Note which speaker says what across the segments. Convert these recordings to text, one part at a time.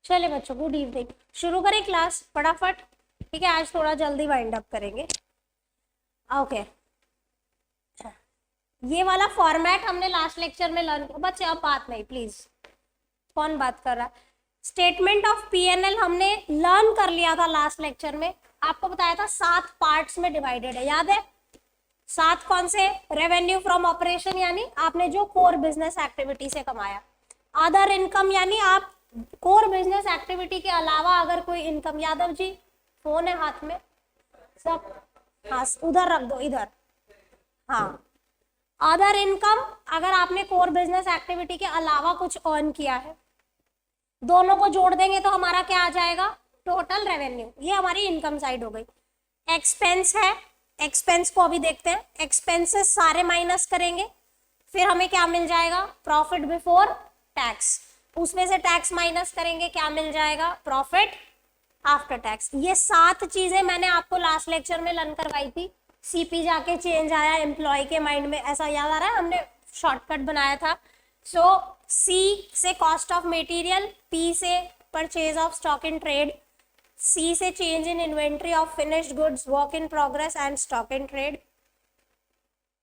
Speaker 1: चले बच्चों, good evening. शुरू करें क्लास फटाफट। ठीक है, आज थोड़ा जल्दी वाइंड अप करेंगे। ओके, ये वाला फॉर्मेट हमने लास्ट लेक्चर में लर्न किया। बच्चे अब बात नहीं प्लीज, कौन बात कर रहा है। स्टेटमेंट ऑफ पीएनएल हमने लर्न कर लिया था लास्ट लेक्चर में। आपको बताया था 7 पार्ट्स में डिवाइडेड है, याद है? 7 कौन से? रेवेन्यू फ्रॉम ऑपरेशन यानी आपने जो कोर बिजनेस एक्टिविटी से कमाया। अदर इनकम यानी आप कोर बिजनेस एक्टिविटी के अलावा अगर कोई इनकम, यादव जी फोन है हाथ में सब, हाँ उधर रख दो, इधर। हाँ, अदर इनकम अगर आपने कोर बिजनेस एक्टिविटी के अलावा कुछ अर्न किया है, दोनों को जोड़ देंगे तो हमारा क्या आ जाएगा? Total revenue. ये हमारी इनकम साइड हो गई। एक्सपेंस है, एक्सपेंस को अभी देखते हैं। एक्सपेंसेस सारे माइनस करेंगे, फिर हमें क्या मिल जाएगा? Profit before tax. उसमें से टैक्स माइनस करेंगे, क्या मिल जाएगा? Profit after tax. ये 7 चीजें मैंने आपको लास्ट लेक्चर में लर्न करवाई थी। सीपी जाके चेंज आया एम्प्लॉय के माइंड में, ऐसा याद आ रहा है? हमने शॉर्टकट बनाया था। सो सी से कॉस्ट ऑफ मटेरियल, पी से purchase of stock in trade, C से change in inventory of finished goods, work in progress and stock in trade,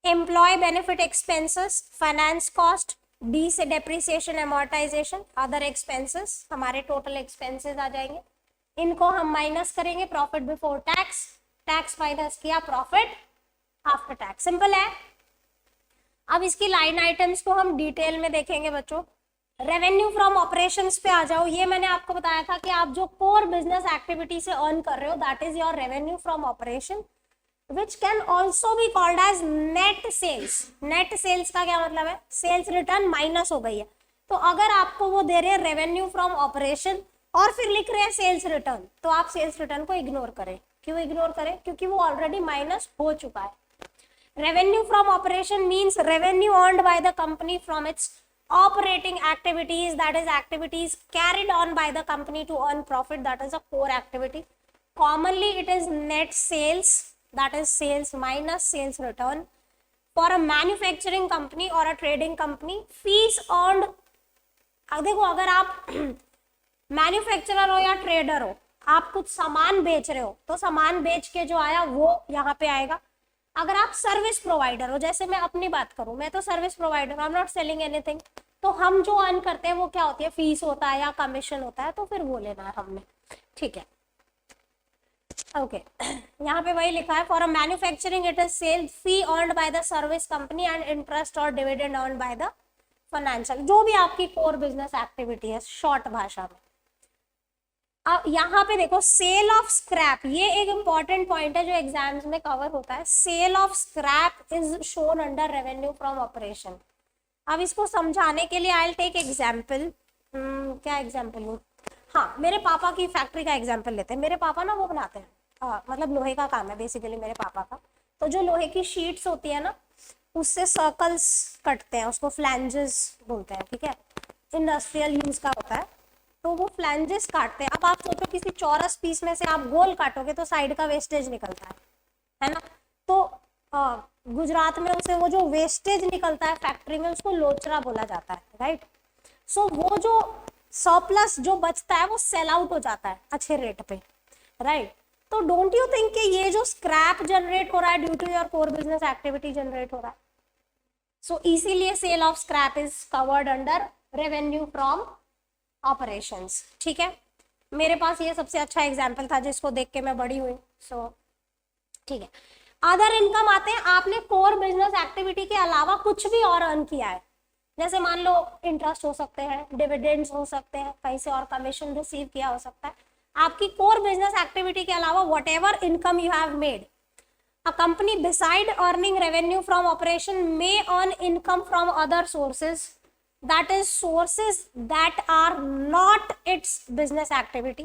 Speaker 1: employ benefit expenses, finance cost, D से depreciation amortisation, other expenses, हमारे total expenses आ जाएंगे। इनको हम minus करेंगे, profit before tax, tax minus किया, profit after tax. Simple है। अब इसकी लाइन आइटम्स को हम डिटेल में देखेंगे बच्चों। रेवेन्यू फ्रॉम ऑपरेशंस पे आ जाओ। ये मैंने आपको बताया था कि आप जो कोर बिजनेस एक्टिविटी से अर्न कर रहे हो, that is your revenue from operation, which can also be called as net sales। Net sales का क्या मतलब है? सेल्स रिटर्न माइनस हो गई है, तो अगर आपको वो दे रहे हैं रेवेन्यू फ्रॉम ऑपरेशन और फिर लिख रहे हैं सेल्स रिटर्न, तो आप सेल्स रिटर्न को इग्नोर करें। क्यों इग्नोर करें? क्योंकि वो ऑलरेडी माइनस हो चुका है। Revenue from operation means revenue earned by the company from its operating activities, that is activities carried on by the company to earn profit, that is a core activity. Commonly it is net sales, that is sales minus sales return. For a manufacturing company or a trading company, fees earned, देखो अगर आप manufacturer हो या trader हो, आप कुछ सामान बेच रहे हो, तो सामान बेच के जो आया वो यहाँ पे आएगा। अगर आप सर्विस प्रोवाइडर हो, जैसे मैं अपनी बात करूं, मैं तो service provider, I am not selling anything, तो हम जो अर्न करते हैं वो क्या होती है? फीस होता है या कमीशन होता है, तो फिर वो लेना है हमने। ठीक है, ओके। यहाँ पे वही लिखा है, for a manufacturing it is sale fee earned by the service company and interest और dividend earned by the financial, जो भी आपकी कोर बिजनेस एक्टिविटी है शॉर्ट भाषा में। अब यहाँ पे देखो, सेल ऑफ स्क्रैप, ये एक इंपॉर्टेंट पॉइंट है जो एग्जाम्स में कवर होता है। Sale of scrap is shown under revenue from operation. अब इसको समझाने के लिए आई विल टेक एग्जाम्पल। क्या एग्जाम्पल लूं? हाँ, मेरे पापा की फैक्ट्री का एग्जाम्पल लेते हैं। मेरे पापा ना वो बनाते हैं, मतलब लोहे का काम है बेसिकली मेरे पापा का। तो जो लोहे की शीट्स होती है ना, उससे सर्कल्स कटते हैं, उसको फ्लैंजेस बोलते हैं। ठीक है, इंडस्ट्रियल यूज का होता है, तो वो फ्लैंजेस काटते हैं। अब आप सोचो किसी चौरस पीस में से आप गोल काटोगे तो साइड का वेस्टेज निकलता है ना? तो गुजरात में उसे वो जो वेस्टेज निकलता है फैक्ट्री में, उसको लोचरा बोला जाता है, राइट? सो वो जो सरप्लस जो बचता है वो सेल आउट हो जाता है अच्छे रेट पे, राइट? तो डोंट यू थिंक कि ये जो स्क्रैप जनरेट हो रहा है due to your core business activity generate हो रहा है? सो इसीलिए sale of scrap is covered under revenue from operations. ठीक है, मेरे पास ये सबसे अच्छा एग्जाम्पल था जिसको देख के मैं बड़ी हुई। सो ठीक है, अदर इनकम आते हैं, आपने कोर बिजनेस एक्टिविटी के अलावा कुछ भी और अर्न किया है, जैसे मान लो इंटरेस्ट हो सकते हैं, डिविडेंड्स हो सकते हैं, कहीं से और कमीशन रिसीव किया हो सकता है। आपकी कोर बिजनेस एक्टिविटी के अलावा what ever income you have made, a company beside earning revenue from operation may earn income from other sources, that is sources that are not its business activity.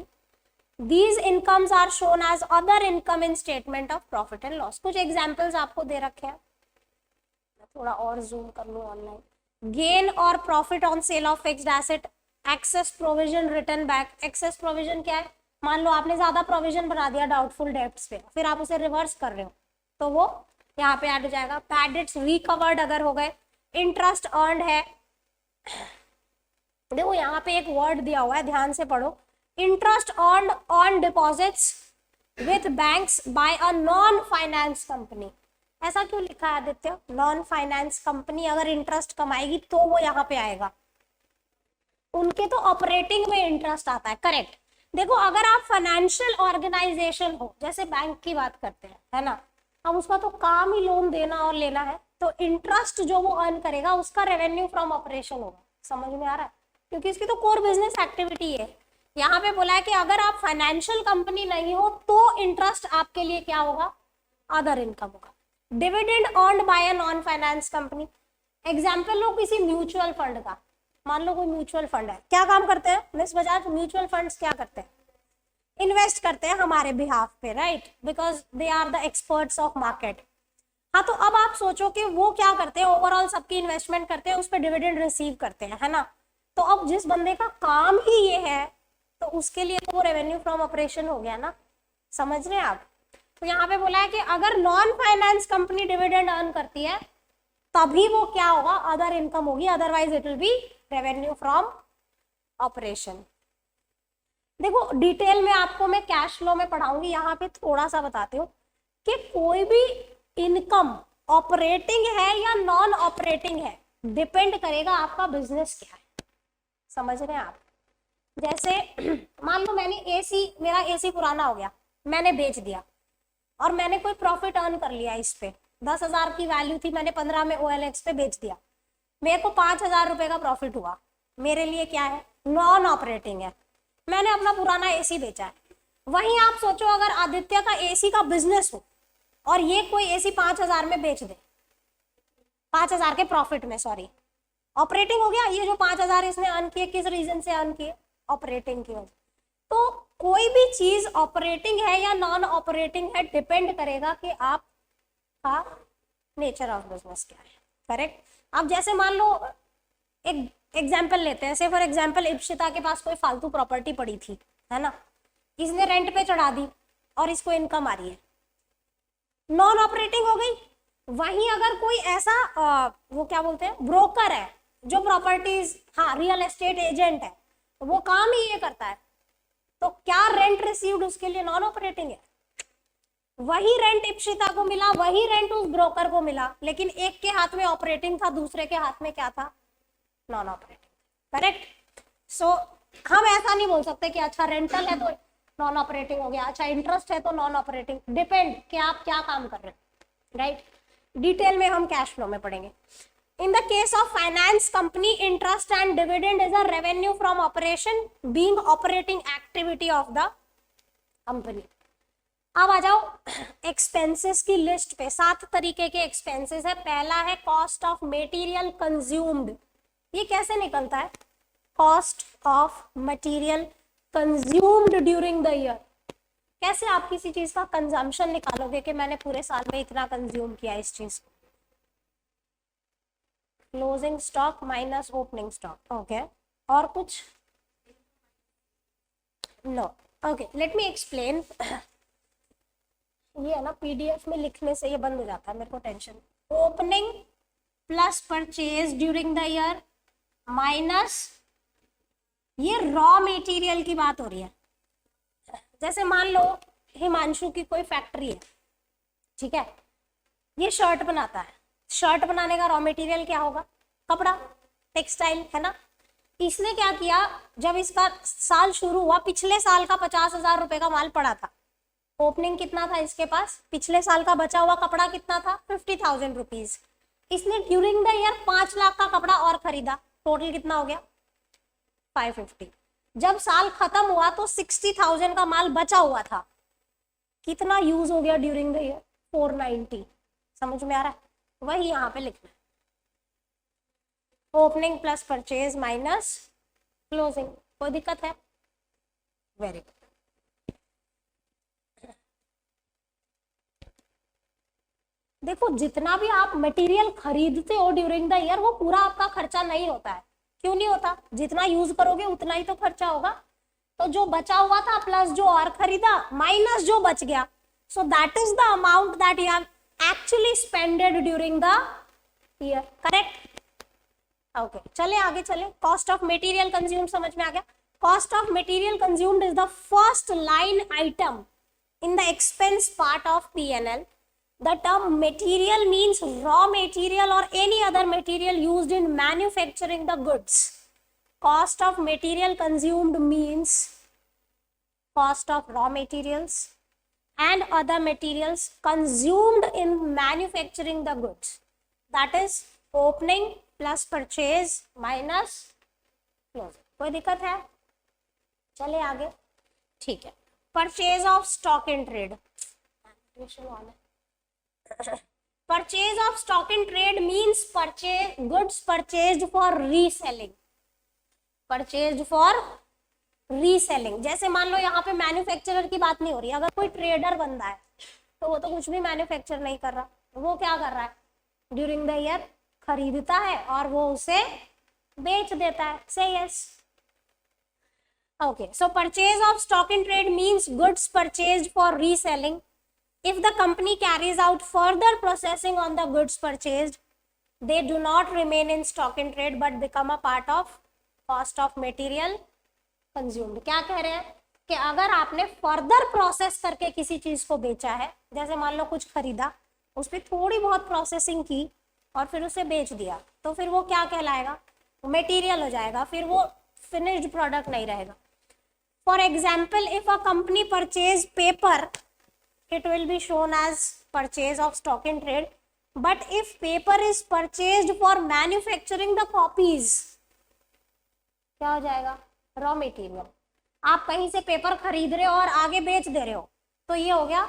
Speaker 1: These incomes are shown as other income in statement of profit and loss. कुछ examples आपको दे रखे हैं, थोड़ा और zoom कर लूँ online. Gain और profit on sale of fixed asset, excess provision return back. Excess provision क्या है? मान लो आपने ज्यादा प्रोविजन बना दिया डाउटफुल डेब्ट्स पे, फिर आप उसे रिवर्स कर रहे हो, तो वो यहाँ पे ऐड हो जाएगा। बैड डेट्स रिकवर्ड अगर हो गए, इंटरेस्ट अर्नड है, देखो यहाँ पे एक वर्ड दिया हुआ है, ध्यान से पढ़ो, interest earned on deposits with banks by a non finance company. ऐसा क्यों लिखा है आदित्य? नॉन फाइनेंस कंपनी अगर इंटरेस्ट कमाएगी तो वो यहाँ पे आएगा, उनके तो ऑपरेटिंग में इंटरेस्ट आता है, करेक्ट। देखो अगर आप फाइनेंशियल ऑर्गेनाइजेशन हो, जैसे बैंक की बात करते हैं, है ना, अब उसका तो काम ही लोन देना और लेना है, तो इंटरेस्ट जो वो अर्न करेगा उसका रेवेन्यू फ्रॉम ऑपरेशन होगा। समझ में आ रहा है? क्योंकि इसकी तो कोर बिजनेस एक्टिविटी है। यहाँ पे बोला है कि अगर आप फाइनेंशियल कंपनी नहीं हो तो इंटरेस्ट आपके लिए क्या होगा? अदर इनकम होगा। Dividend earned by a non finance company, example लो किसी म्यूचुअल फंड का। मान लो कोई म्यूचुअल फंड है, क्या काम करते हैं मिस बजाज? म्यूचुअल फंड्स क्या करते हैं? इन्वेस्ट करते हैं हमारे बिहाफ पे, right, because they are the experts of market. हाँ, तो अब आप सोचो कि वो क्या करते हैं, ओवरऑल सबकी इन्वेस्टमेंट करते हैं, उस पर डिविडेंड रिसीव करते हैं, है ना। तो अब जिस बंदे का काम ही ये है तो उसके लिए तो वो रेवेन्यू फ्रॉम ऑपरेशन हो गया ना। समझ रहे हैं आप? तो यहाँ पे बोला है कि अगर non finance company dividend earn करती है तभी वो क्या होगा? अदर इनकम होगी, otherwise it will B revenue from operation. देखो डिटेल में आपको मैं कैश फ्लो में पढ़ाऊंगी, यहाँ पे थोड़ा सा बताती हूँ कि कोई भी इनकम ऑपरेटिंग है या नॉन ऑपरेटिंग है, डिपेंड करेगा आपका बिजनेस क्या है। समझ रहे हैं आप? जैसे मान लो मैंने एसी, मेरा एसी पुराना हो गया, मैंने बेच दिया और मैंने कोई प्रॉफिट अर्न कर लिया इस पे, 10,000 की वैल्यू थी, मैंने 15 में OLX पे बेच दिया, मेरे को 5,000 रुपए का प्रॉफिट हुआ। मेरे लिए क्या है? नॉन ऑपरेटिंग है, मैंने अपना पुराना एसी बेचा है। वहीं आप सोचो अगर आदित्य का एसी का बिजनेस हो और ये कोई एसी 5,000 में बेच दे, 5,000 के प्रॉफिट में, सॉरी, ऑपरेटिंग हो गया। ये जो 5,000 इसने अर्न किए किस रीजन से अर्न किए? ऑपरेटिंग की वजह। तो कोई भी चीज ऑपरेटिंग है या नॉन ऑपरेटिंग है, डिपेंड करेगा कि आपका नेचर ऑफ बिजनेस क्या है, करेक्ट। अब जैसे मान लो एक एग्जाम्पल लेते हैं, से फॉर एग्जाम्पल इप्सिता के पास कोई फालतू प्रॉपर्टी पड़ी थी, है ना, इसने रेंट पे चढ़ा दी और इसको इनकम आ रही है, नॉन ऑपरेटिंग हो गई। वहीं अगर कोई ऐसा वो क्या बोलते हैं, ब्रोकर है जो प्रॉपर्टीज, हाँ, रियल एस्टेट एजेंट है, वो काम ही ये करता है, तो क्या रेंट रिसीव्ड उसके लिए नॉन ऑपरेटिंग है? वही रेंट इप्सिता को मिला, वही रेंट उस ब्रोकर को मिला, लेकिन एक के हाथ में ऑपरेटिंग था, दूसरे के हाथ में क्या था? Non operating, correct. सो हम ऐसा नहीं बोल सकते कि अच्छा रेंटल है तो नॉन ऑपरेटिंग हो गया, अच्छा इंटरेस्ट है तो नॉन ऑपरेटिंग, डिपेंड कि आप क्या काम कर रहे हैं, राइट। डिटेल में हम कैश फ्लो में पढ़ेंगे। In the case of finance company, interest and dividend is a revenue from operation being operating activity of the company. अब आ जाओ एक्सपेंसेस की लिस्ट पे। 7 तरीके के एक्सपेंसेस है। पहला है कॉस्ट ऑफ मटेरियल कंज्यूम्ड। ये कैसे निकलता है? Cost of material consumed during the year. कैसे आप किसी चीज का कंजम्पशन निकालोगे कि मैंने पूरे साल में इतना कंज्यूम किया इस चीज को? Closing stock minus opening stock, okay. और कुछ? No, okay, let me explain. ये है ना, पीडीएफ में लिखने से ये बंद हो जाता है, मेरे को tension. Opening plus purchase during the year minus, ये रॉ मटेरियल की बात हो रही है। जैसे मान लो हिमांशु की कोई फैक्ट्री है, ठीक है, ये शर्ट बनाता है, शर्ट बनाने का रॉ मटेरियल क्या होगा? कपड़ा, टेक्सटाइल, है ना। इसने क्या किया, जब इसका साल शुरू हुआ, पिछले साल का 50,000 रुपए का माल पड़ा था, ओपनिंग कितना था इसके पास, पिछले साल का बचा हुआ कपड़ा कितना था? 50,000 रुपीज। इसने ड्यूरिंग द ईयर 5 लाख का कपड़ा और खरीदा, टोटल कितना हो गया? 550। जब साल खत्म हुआ तो 60,000 का माल बचा हुआ था, कितना यूज हो गया ड्यूरिंग द ईयर? 490। समझ में आ रहा है? वही यहाँ पे लिखना है, opening plus purchase minus closing. कोई दिक्कत है? Very good. देखो जितना भी आप मटेरियल खरीदते हो ड्यूरिंग द ईयर, वो पूरा आपका खर्चा नहीं होता है। क्यों नहीं होता? जितना यूज करोगे उतना ही तो खर्चा होगा। तो जो बचा हुआ था प्लस जो और खरीदा माइनस जो बच गया, सो that is the amount that you have actually spended during the year, correct. Okay चले आगे चले। कॉस्ट ऑफ मटेरियल कंज्यूम्ड समझ में आ गया। Cost of material consumed is the first line item in the expense part of P&L. The term material means raw material or any other material used in manufacturing the goods. Cost of material consumed means cost of raw materials and other materials consumed in manufacturing the goods. That is opening plus purchase minus closing. कोई दिक्कत है? चले आगे। ठीक है। Purchase of stock in trade. Purchase of stock in trade means purchase goods purchase for reselling. Purchase for reselling, जैसे मान लो यहाँ पे मैन्युफैक्चरर की बात नहीं हो रही, अगर कोई ट्रेडर बंदा है तो वो तो कुछ भी मैन्युफैक्चर नहीं कर रहा, वो क्या कर रहा है, ड्यूरिंग द ईयर खरीदता है और वो उसे बेच देता है। से yes. Okay, so purchase of stock in trade means goods purchased for reselling. If the company carries out further processing on the goods purchased, they do not remain in stock in trade but become a part of cost of material consumed. क्या कह रहे हैं कि अगर आपने further process करके किसी चीज को बेचा है, जैसे मान लो कुछ खरीदा, उस पर थोड़ी बहुत प्रोसेसिंग की और फिर उसे बेच दिया, तो फिर वो क्या कहलाएगा, मटेरियल हो जाएगा, फिर वो फिनिश्ड प्रोडक्ट नहीं रहेगा। For example, if a company purchase paper, it will be shown as purchase of stock in trade. But if paper is purchased for manufacturing the copies, क्या हो जाएगा, रॉ मटेरियल। आप कहीं से पेपर खरीद रहे हो और आगे बेच दे रहे हो, तो ये हो गया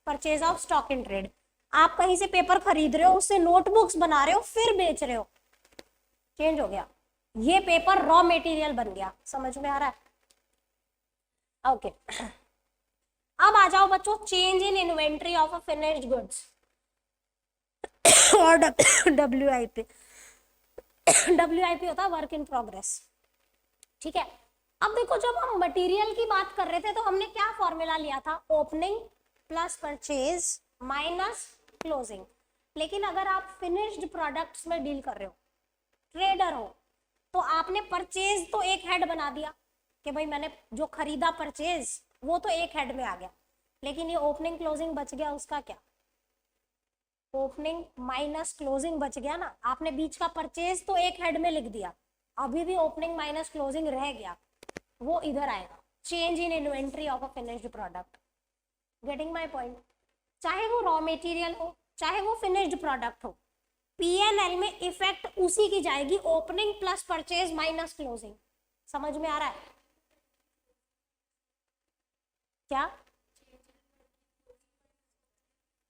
Speaker 1: purchase of stock in trade. आप कहीं से पेपर खरीद रहे हो, उससे नोटबुक्स बना रहे हो, फिर बेच रहे हो, चेंज हो गया, ये पेपर रॉ मटेरियल बन गया। समझ में आ रहा है? ओके अब आ जाओ बच्चों, change in inventory of a finished goods और WIP। WIP होता है वर्क इन प्रोग्रेस। ठीक है, अब देखो जब हम मटेरियल की बात कर रहे थे तो हमने क्या फॉर्मूला लिया था, opening plus purchase minus closing. लेकिन अगर आप फिनिश्ड प्रोडक्ट्स में डील कर रहे हो, ट्रेडर हो, तो आपने परचेज तो एक हेड बना दिया कि भाई मैंने जो खरीदा परचेज वो तो एक हेड में आ गया, लेकिन ये ओपनिंग क्लोजिंग बच गया, उसका क्या, ओपनिंग माइनस क्लोजिंग बच गया ना। आपने बीच का परचेज तो एक हेड में लिख दिया, अभी भी ओपनिंग माइनस क्लोजिंग रह गया, वो इधर आएगा, change in inventory of a finished product. Getting my point? चाहे वो रॉ मटेरियल हो चाहे वो फिनिश्ड प्रोडक्ट हो, P&L में इफेक्ट उसी की जाएगी, opening plus purchase minus closing. समझ में आ रहा है क्या?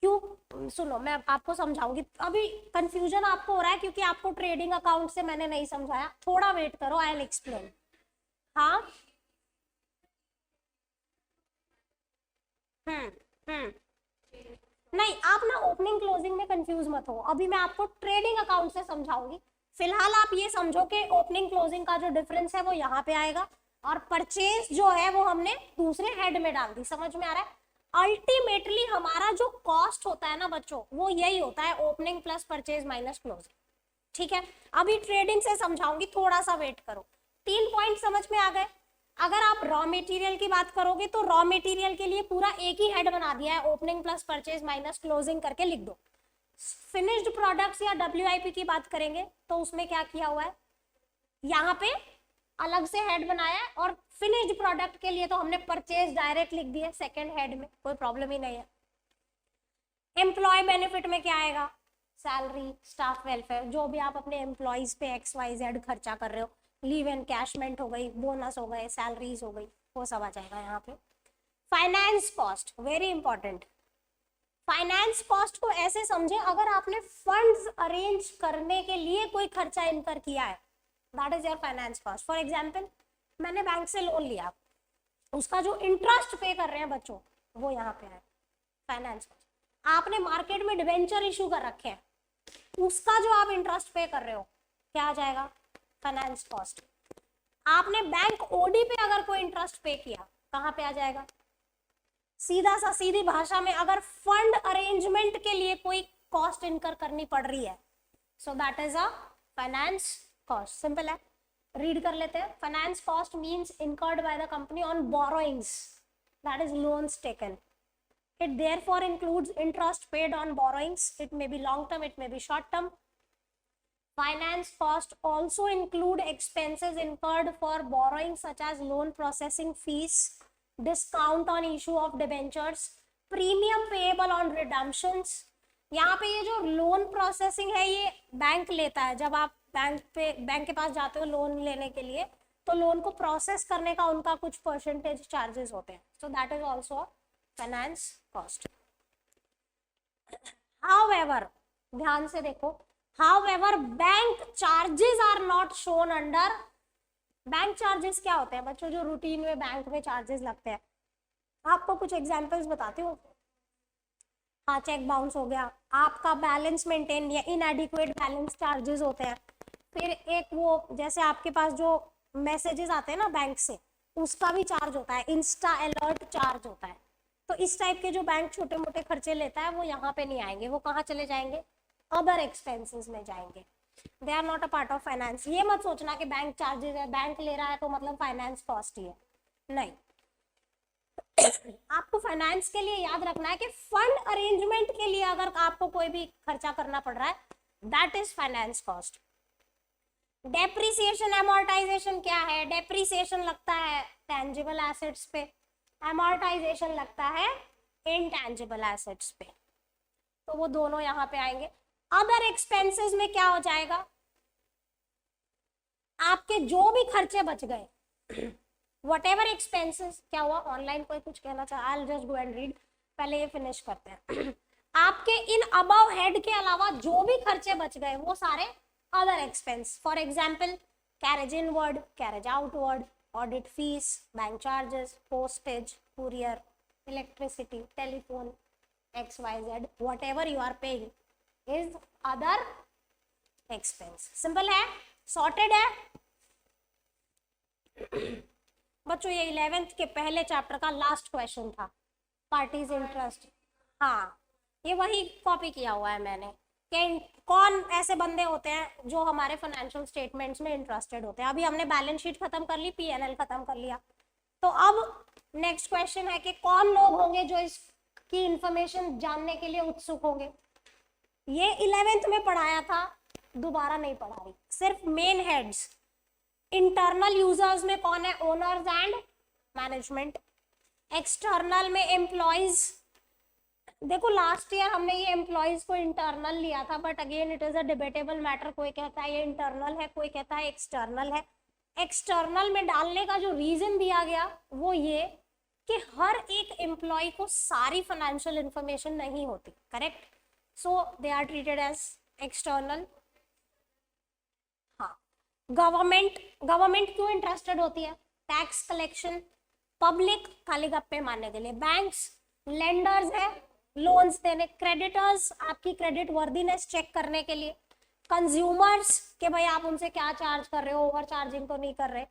Speaker 1: क्यों? सुनो मैं आपको समझाऊंगी, अभी कंफ्यूजन आपको हो रहा है क्योंकि आपको ट्रेडिंग अकाउंट से मैंने नहीं समझाया, थोड़ा वेट करो, आई विल एक्सप्लेन। हाँ हम्म नहीं, आप ना ओपनिंग क्लोजिंग में कंफ्यूज मत हो, अभी मैं आपको ट्रेडिंग अकाउंट से समझाऊंगी। फिलहाल आप ये समझो कि ओपनिंग क्लोजिंग का जो डिफरेंस है वो यहाँ पे आएगा, और परचेज जो है वो हमने दूसरे हेड में डाल दी। समझ में आ रहा है? अल्टीमेटली हमारा जो कॉस्ट होता है ना बच्चों, वो यही होता है, opening plus purchase minus closing. ठीक है, अभी ट्रेडिंग से समझाऊंगी, थोड़ा सा वेट करो। 3 पॉइंट समझ में आ गए? अगर आप रॉ मटेरियल की बात करोगे तो रॉ मटेरियल के लिए पूरा एक ही हेड बना दिया है, opening plus purchase minus closing करके लिख दो। फिनिश्ड प्रोडक्ट्स या WIP की बात करेंगे तो उसमें क्या किया हुआ है, यहाँ पे अलग से हेड बनाया है, और फिनिश्ड प्रोडक्ट के लिए तो हमने परचेज डायरेक्ट लिख दिए सेकंड हेड में, कोई प्रॉब्लम ही नहीं है। एम्प्लॉय बेनिफिट में क्या आएगा, सैलरी, स्टाफ वेलफेयर, जो भी आप अपने एम्प्लॉयज पे XYZ खर्चा कर रहे हो, लीव एनकैशमेंट हो गई, बोनस हो गए, सैलरीज हो गई, वो सब आ जाएगा यहाँ पे। Finance cost very important. Finance cost को ऐसे समझे, अगर आपने फंड्स अरेंज करने के लिए कोई खर्चा इनकर किया है, that is your finance cost. For example मैंने बैंक से लोन लिया, उसका जो इंटरेस्ट पे कर रहे हैं बच्चों वो यहाँ पे है फाइनेंस कॉस्ट। आपने मार्केट में डिवेंचर इशू कर रखे हैं, उसका जो आप इंटरेस्ट पे कर रहे हो क्या आ जाएगा, फाइनेंस कॉस्ट। आपने बैंक OD पे अगर कोई इंटरेस्ट पे किया, कहाँ पे आ जाएगा, सीधा सा सीधी भाषा में अगर फंड अरेंजमेंट के लिए कोई कॉस्ट इनकर करनी पड़ रही है, सो that is a finance cost, simple है, रीड कर लेते हैं। Finance cost means incurred by the company on borrowings, that is loans taken. It therefore includes interest paid on borrowings. It may be long term, it may be short term. Finance cost also include expenses incurred for borrowing such as loan processing fees, discount on issue of debentures, premium payable on redemptions. यहाँ पे ये जो loan processing है ये bank लेता है। जब आप बैंक के पास जाते हो लोन लेने के लिए, तो लोन को प्रोसेस करने का उनका कुछ परसेंटेज चार्जेस होते हैं, so that is also finance cost. However, ध्यान से देखो, however bank charges are not shown under. Bank charges क्या होते हैं बच्चों, जो रूटीन में बैंक में चार्जेस लगते हैं। आपको कुछ एग्जांपल्स बताती हूँ। हाँ, चेक बाउंस हो गया, आपका बैलेंस मेंटेन या इनएडिक्वेट बैलेंस चार्जेस होते हैं। फिर एक वो जैसे आपके पास जो मैसेजेस आते हैं ना बैंक से, उसका भी चार्ज होता है, इंस्टा अलर्ट चार्ज होता है। तो इस टाइप के जो बैंक छोटे मोटे खर्चे लेता है वो यहाँ पे नहीं आएंगे, वो कहाँ चले जाएंगे, अदर एक्सपेंसेस में जाएंगे। They are not a part of finance. ये मत सोचना कि बैंक चार्जेस है, बैंक ले रहा है तो मतलब फाइनेंस कॉस्ट ही है, नहीं। आपको फाइनेंस के लिए याद रखना है कि फंड अरेंजमेंट के लिए अगर आपको कोई भी खर्चा करना पड़ रहा है, that is finance cost. Depreciation amortisation क्या है, डेप्रिसिएशन लगता है टेंजिबल एसेट्स पे, एमोर्टाइजेशन लगता है इनटेंजिबल एसेट्स पे, तो वो दोनों यहाँ पे आएंगे। अदर एक्सपेंसेस में क्या हो जाएगा, आपके जो भी खर्चे बच गए, whatever expenses, क्या हुआ, ऑनलाइन कोई कुछ कहना चाहा, I'll just go and read, पहले ये फिनिश करते हैं। आपके इन अबव हेड के अलावा जो भी खर्चे बच गए वो सारे other expense. For example carriage inward, carriage outward, audit fees, bank charges, postage, courier, electricity, telephone, XYZ, whatever you are paying is other expense। Simple है, सॉर्टेड है बच्चों। ये 11th के पहले चैप्टर का लास्ट क्वेश्चन था, पार्टीज इंटरेस्ट। हाँ, ये वही कॉपी किया हुआ है मैंने कि कौन ऐसे बंदे होते हैं जो हमारे फाइनेंशियल स्टेटमेंट्स में इंटरेस्टेड होते हैं। अभी हमने बैलेंस शीट खत्म कर ली, PNL खत्म कर लिया, तो अब नेक्स्ट क्वेश्चन है कि कौन लोग होंगे जो इसकी इंफॉर्मेशन जानने के लिए उत्सुक होंगे। ये 11th में पढ़ाया था, दोबारा नहीं पढ़ा रही, सिर्फ मेन हेड्स। इंटरनल यूजर्स में कौन है, ओनर्स एंड मैनेजमेंट। एक्सटर्नल में एम्प्लॉइज, देखो लास्ट ईयर हमने ये एम्प्लॉइज को इंटरनल लिया था, but again it is a debatable matter. कोई कहता है ये इंटरनल है, कोई कहता है एक्सटर्नल है। एक्सटर्नल में डालने का जो रीजन दिया गया वो ये कि हर एक एम्प्लॉय को सारी फाइनेंशियल इंफॉर्मेशन नहीं होती, correct, so they are treated as external. हाँ, गवर्नमेंट क्यों इंटरेस्टेड होती है, टैक्स कलेक्शन, पब्लिक खाली गप्पे मारने के लिए, बैंक्स लेंडर्स है लोन्स देने, क्रेडिटर्स आपकी क्रेडिट वर्दीनेस चेक करने के लिए, कंज्यूमर्स के भाई आप उनसे क्या चार्ज कर रहे हो, ओवर चार्जिंग तो नहीं कर रहे,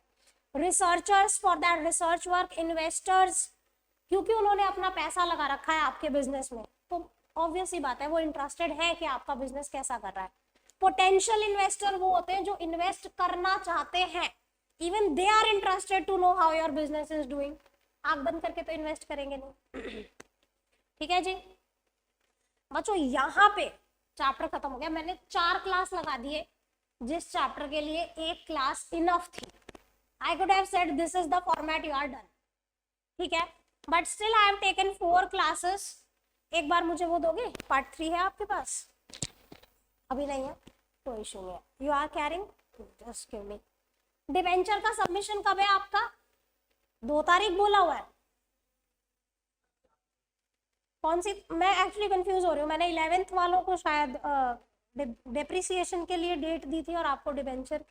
Speaker 1: researchers for that research work, investors क्योंकि उन्होंने अपना पैसा लगा रखा है आपके बिजनेस में, तो ऑब्वियस ही बात है वो इंटरेस्टेड है कि आपका बिजनेस कैसा कर रहा है। पोटेंशियल इन्वेस्टर वो होते हैं जो इन्वेस्ट करना चाहते हैं, even they are interested to know how your business is doing. आंख बंद करके तो इन्वेस्ट करेंगे नहीं। ठीक है जी बच्चों, यहाँ पे चैप्टर खत्म हो गया। मैंने 4 क्लास लगा दिए, जिस चैप्टर के लिए 1 क्लास इनफ थी। I could have said this is the format, you are done, ठीक है, but still I have taken 4 classes. एक बार मुझे वो दोगे, पार्ट 3 है आपके पास, अभी नहीं है, कोई इशू नहीं है, you are carrying, just give me. Debenture का सबमिशन कब है आपका, 2 तारीख बोला हुआ है, कौन सी, मैं एक्चुअली कंफ्यूज हो रही हूँ। मैंने 11th वालों को शायद डेप्रिसिएशन के लिए डेट दी थी और आपको डिबेंचर,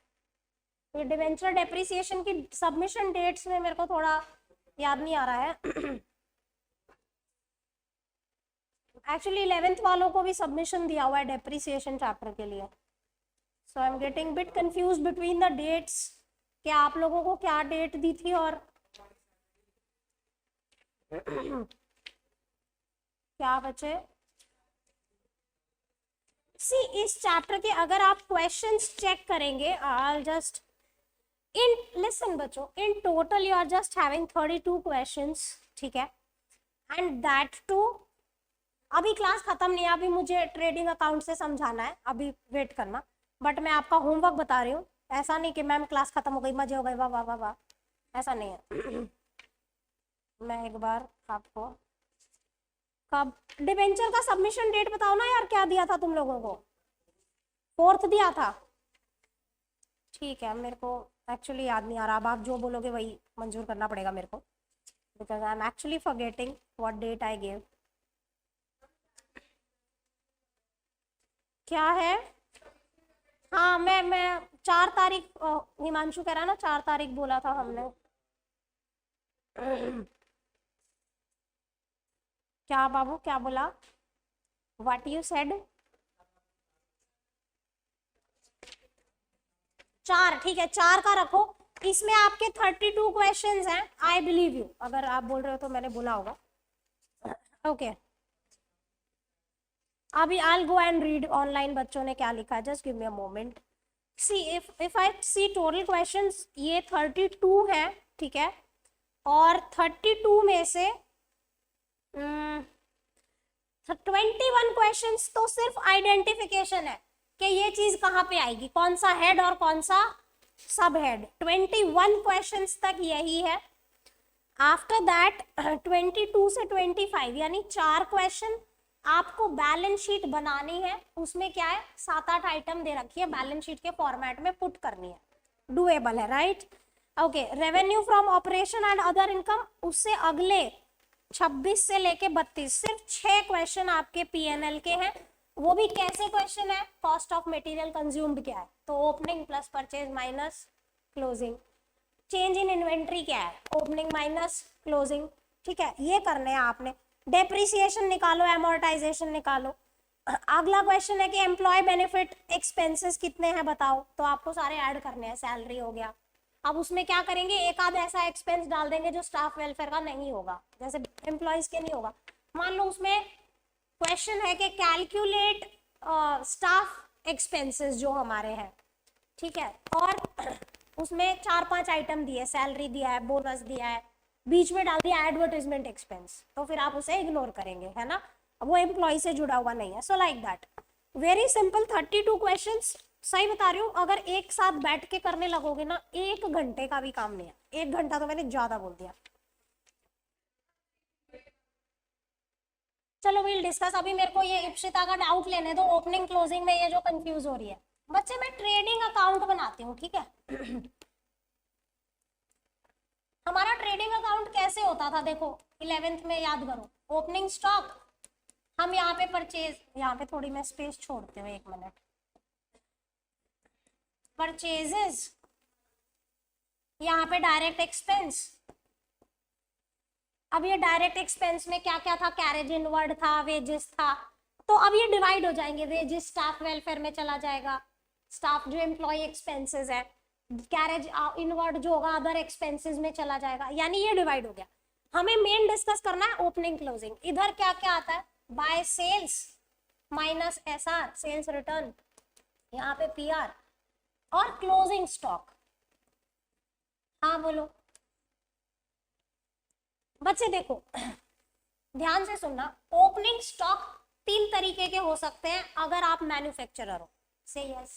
Speaker 1: ये डिबेंचर डेप्रिसिएशन की सबमिशन डेट्स में मेरे को थोड़ा याद नहीं आ रहा है। एक्चुअली 11th वालों को भी सबमिशन दिया हुआ है डेप्रिसिएशन चैप्टर के लिए, so I am getting bit confuse between the dates कि आप लोगों को क्या डेट दी थी और क्या बचे। सी इस चैप्टर के अगर आप क्वेश्चंस चेक करेंगे, आई जस्ट इन लिसन बच्चों, in total you are just having 32 questions, ठीक है, एंड दैट टू अभी क्लास खत्म नहीं है, अभी मुझे ट्रेडिंग अकाउंट से समझाना है, अभी वेट करना, बट मैं आपका होमवर्क बता रही हूँ, ऐसा नहीं कि मैम क्लास खत्म हो गई मजे हो गए वाह वाह वाह वाह, ऐसा नहीं है। मैं एक बार आपको कब डिबेंचर का सबमिशन डेट बताओ ना यार, क्या दिया था तुम लोगों को, 4th दिया था, ठीक है, मेरे को एक्चुअली याद नहीं आ रहा, अब आप जो बोलोगे वही मंजूर करना पड़ेगा मेरे को, because I am actually forgetting what date I give. क्या है, हाँ मैं 4 तारीख, हिमांशु कह रहा है ना 4 तारीख बोला था हमने। क्या बाबू क्या बोला, व्हाट यू सेड, 4, ठीक है 4 का रखो, इसमें आपके 32 क्वेश्चंस हैं, आई बिलीव यू, अगर आप बोल रहे हो तो मैंने बोला होगा, ओके अभी I will go and read online बच्चों ने क्या लिखा है, just give me a moment. See if I see total questions ये 32 है, ठीक है, और 32 में से 21 क्वेश्चंस तो सिर्फ आइडेंटिफिकेशन है कि ये चीज कहाँ पे आएगी, कौन सा हेड और कौन सा सब हेड, 21 क्वेश्चंस तक यही है। आफ्टर दैट 22 से 25 यानी 4 क्वेश्चन आपको बैलेंस शीट बनानी है, उसमें क्या है 7-8 आइटम दे रखी है, बैलेंस शीट के फॉर्मेट में पुट करनी है, डुएबल है, right, okay. Revenue from operation and other income, उससे अगले 26 से लेके 32 सिर्फ 6 क्वेश्चन आपके पीएनएल के हैं, वो भी कैसे क्वेश्चन है, कॉस्ट ऑफ मटेरियल कंज्यूम्ड क्या है, तो opening plus purchase minus closing, change in inventory क्या है, ओपनिंग माइनस क्लोजिंग, ठीक है, ये करने हैं आपने। डेप्रिसिएशन निकालो, एमोर्टाइजेशन निकालो। अगला क्वेश्चन है कि एम्प्लॉय बेनिफिट एक्सपेंसेस कितने हैं बताओ, तो आपको सारे ऐड करने हैं, सैलरी हो गया, अब उसमें क्या करेंगे, एक आध ऐसा एक्सपेंस डाल देंगे जो स्टाफ वेलफेयर का नहीं होगा, जैसे एम्प्लॉयज के नहीं होगा, मान लो उसमें क्वेश्चन है कि कैलकुलेट स्टाफ एक्सपेंसेस जो हमारे हैं, ठीक है, और उसमें 4-5 आइटम दिए, सैलरी दिया है, बोनस दिया है, बीच में डाल दिया एडवर्टाइजमेंट एक्सपेंस, तो फिर आप उसे इग्नोर करेंगे, है ना, वो एम्प्लॉय से जुड़ा हुआ नहीं है, so like that, very simple 32 questions, सही बता रही हूँ, अगर एक साथ बैठ के करने लगोगे ना 1 घंटे का भी काम नहीं है, 1 घंटा तो मैंने ज्यादा बोल दिया। चलो वील डिस्कस, अभी मेरे को ये इप्सिता का डाउट लेने दो, ओपनिंग क्लोजिंग में ये जो कंफ्यूज हो रही है बच्चे, मैं ट्रेडिंग अकाउंट बनाती हूँ, ठीक है। हमारा ट्रेडिंग अकाउंट कैसे होता था, देखो 11th में याद करो, ओपनिंग स्टॉक, हम यहाँ पे परचेज, यहाँ पे थोड़ी मैं स्पेस छोड़ती हूँ 1 मिनट, परचेजेस, यहाँ पे डायरेक्ट एक्सपेंस, अब ये डायरेक्ट एक्सपेंस में क्या क्या था, कैरेज इनवर्ड था, वेजेस था, तो अब ये डिवाइड हो जाएंगे, वेजेस स्टाफ वेलफेयर में चला जाएगा, स्टाफ जो एम्प्लॉय एक्सपेंसेस है, कैरेज इनवर्ड जो होगा अदर एक्सपेंसेस में चला जाएगा, यानी ये डिवाइड हो गया। हमें मेन डिस्कस करना है ओपनिंग क्लोजिंग, इधर क्या क्या आता है, by sales minus SR, sales return, यहाँ पे पीआर, और क्लोजिंग स्टॉक, हाँ बोलो बच्चे, देखो ध्यान से सुनना, ओपनिंग स्टॉक 3 तरीके के हो सकते हैं अगर आप मैन्युफैक्चरर हो, से यस,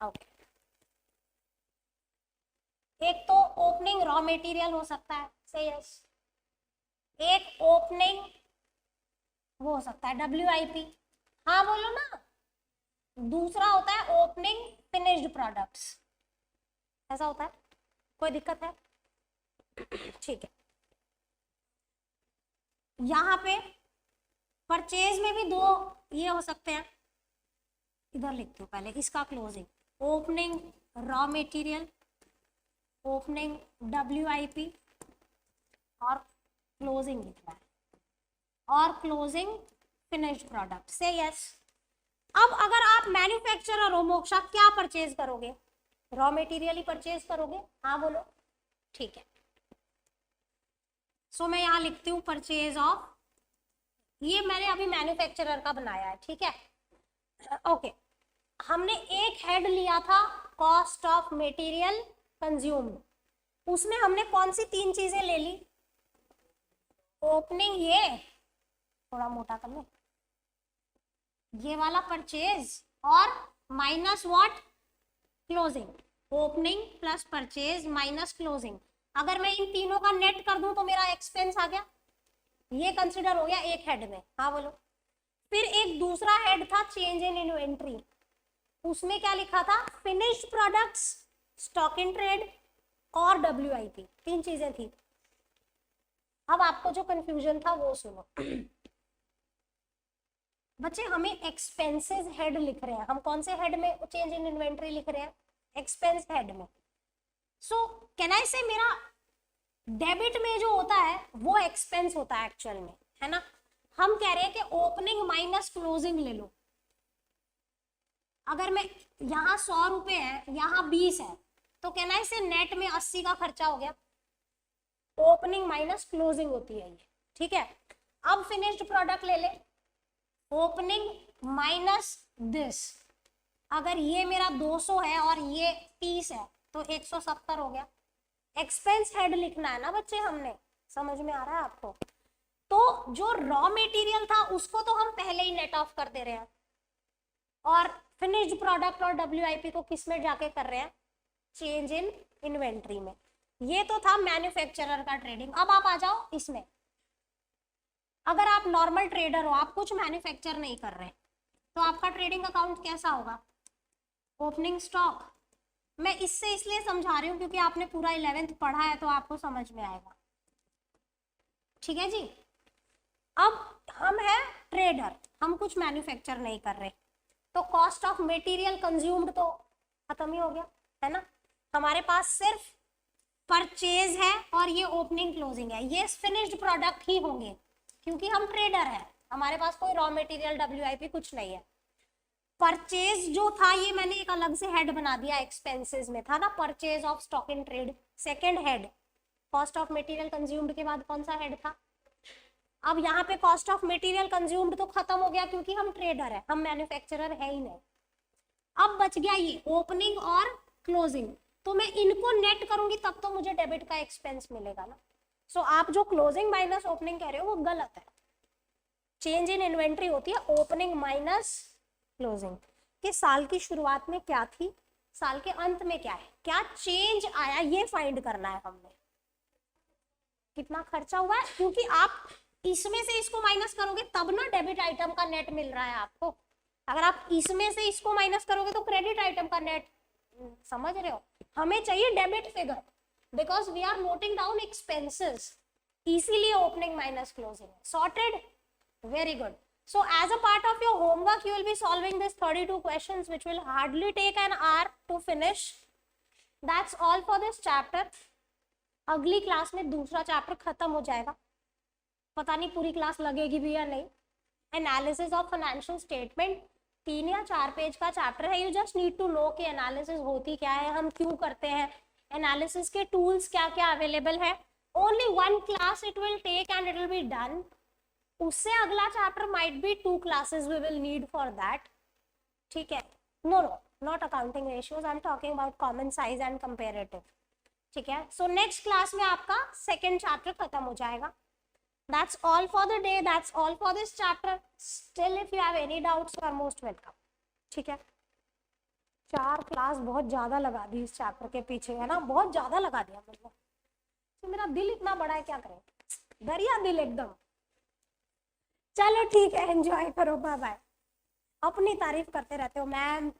Speaker 1: ओके, एक तो ओपनिंग रॉ मटेरियल हो सकता है, से यस, एक ओपनिंग वो हो सकता है WIP, हाँ बोलो ना, दूसरा होता है ओपनिंग फिनिश्ड प्रोडक्ट्स, ऐसा होता है, कोई दिक्कत है, ठीक है। यहाँ पे परचेज में भी 2 ये हो सकते हैं, इधर लिखती हूँ पहले इसका closing, opening raw material, opening WIP, और क्लोजिंग लिखना है, और क्लोजिंग फिनिश्ड प्रोडक्ट, से यस। अब अगर आप मैन्युफैक्चरर हो मोक्षा, क्या परचेज करोगे, रॉ मटेरियल ही परचेज करोगे, हाँ बोलो, ठीक है, सो मैं यहाँ लिखती हूँ परचेज ऑफ, ये मैंने अभी मैन्युफैक्चरर का बनाया है, ठीक है, ओके, हमने एक हेड लिया था कॉस्ट ऑफ मटेरियल कंज्यूम्ड, उसमें हमने कौन सी 3 चीजें ले ली? ओपनिंग, ये थोड़ा मोटा कर लो, ये वाला परचेज, और minus what? Closing. Opening plus purchase minus closing. अगर मैं इन तीनों का नेट कर दूं तो मेरा एक्सपेंस आ गया, ये कंसिडर हो गया एक हेड में। हाँ बोलो। फिर एक दूसरा हेड था चेंज इन इन्वेंट्री, उसमें क्या लिखा था? Finished products, stock in trade और WIP, 3 चीजें थी। अब आपको जो कंफ्यूजन था वो सुनो। बच्चे हमें एक्सपेंसेस हेड लिख रहे हैं, हम कौन से हेड में चेंज इन इन्वेंट्री लिख रहे हैं? एक्सपेंस हेड में। सो कैन आई से मेरा डेबिट में जो होता है वो एक्सपेंस होता है एक्चुअल में, है ना? हम कह रहे हैं कि ओपनिंग माइनस क्लोजिंग ले लो। अगर मैं यहाँ 100 रुपए है, यहाँ 20 है, तो कैन आई से नेट में 80 का खर्चा हो गया। ओपनिंग माइनस क्लोजिंग होती है ये, ठीक है? अब फिनिश्ड प्रोडक्ट ले ले, ओपनिंग माइनस दिस। अगर ये मेरा 200 है और ये 30 है तो 170 हो गया। एक्सपेंस हेड लिखना है ना बच्चे हमने, समझ में आ रहा है आपको? तो जो रॉ मटेरियल था उसको तो हम पहले ही नेट ऑफ कर दे रहे हैं, और फिनिश्ड प्रोडक्ट और WIP को किस में जाके कर रहे हैं? चेंज इन इन्वेंट्री में। ये तो था मैन्युफैक्चरर का ट्रेडिंग। अब आप आ जाओ इसमें। अगर आप नॉर्मल ट्रेडर हो, आप कुछ मैन्युफैक्चर नहीं कर रहे, तो आपका ट्रेडिंग अकाउंट कैसा होगा? Opening stock. मैं इससे इसलिए समझा रही हूँ क्योंकि आपने पूरा 11th पढ़ा है, तो आपको समझ में आएगा, ठीक है जी? अब हम है ट्रेडर, हम कुछ मैन्युफैक्चर नहीं कर रहे, तो कॉस्ट ऑफ मटेरियल कंज्यूम्ड तो खत्म ही हो गया, है ना? हमारे पास सिर्फ परचेज है और ये ओपनिंग क्लोजिंग है, ये फिनिश्ड प्रोडक्ट ही होंगे क्योंकि हम ट्रेडर है, हमारे पास कोई रॉ मटेरियल WIP कुछ नहीं है। परचेज जो था ये मैंने एक अलग से हेड बना दिया, एक्सपेंसेस में था ना, purchase of stock in trade, second head. Cost of material consumed के बाद कौन सा हेड था? अब यहाँ पे कॉस्ट ऑफ मटेरियल कंज्यूम्ड तो खत्म हो गया क्योंकि हम ट्रेडर है, हम मैन्युफैक्चरर है ही नहीं। अब बच गया ये ओपनिंग और क्लोजिंग, तो मैं इनको नेट करूंगी तब तो मुझे डेबिट का एक्सपेंस मिलेगा ना। सो आप जो क्लोजिंग माइनस ओपनिंग कह रहे हो वो गलत है। चेंज इन इन्वेंट्री होती है ओपनिंग माइनस क्लोजिंग। कि साल की शुरुआत में क्या थी, साल के अंत में क्या है, क्या चेंज आया, ये फाइंड करना है हमने। कितना खर्चा हुआ है, क्योंकि आप इसमें से इसको माइनस करोगे तब ना डेबिट आइटम का नेट मिल रहा है आपको। अगर आप इसमें से इसको माइनस करोगे तो क्रेडिट आइटम का नेट, समझ रहे हो? हमें चाहिए debit figure because we are noting down expenses, इसीलिए opening minus closing. Sorted? Very good. So as a part of your homework, you will be solving this 32 questions, which will hardly take an hour to finish. That's all for this chapter. अगली class में दूसरा chapter खत्म हो जाएगा, पता नहीं पूरी class लगेगी भी या नहीं। एनालिसिस ऑफ फाइनेंशियल स्टेटमेंट 3 या 4 पेज का चैप्टर है। You just need to know कि एनालिसिस होती क्या है, हम क्यों करते हैं, एनालिसिस के टूल्स क्या क्या अवेलेबल है। Only 1 class it will take and it will be done. उससे अगला chapter might be 2 classes we will need for that, ठीक है? No no, not accounting ratios, I am talking about common size and comparative, ठीक है? So next class में आपका second chapter खत्म हो जाएगा। That's all for the day, that's all for this chapter. Still if you have any doubts you are most welcome, ठीक है? 4 class बहुत ज्यादा लगा दी इस चैप्टर के पीछे, है ना? बहुत ज्यादा लगा दिया मतलब। तो मेरा दिल इतना बड़ा है, क्या करें, दरिया दिल एकदम। चलो ठीक है, एंजॉय करो, बाय बाय। अपनी तारीफ करते रहते हो मैम,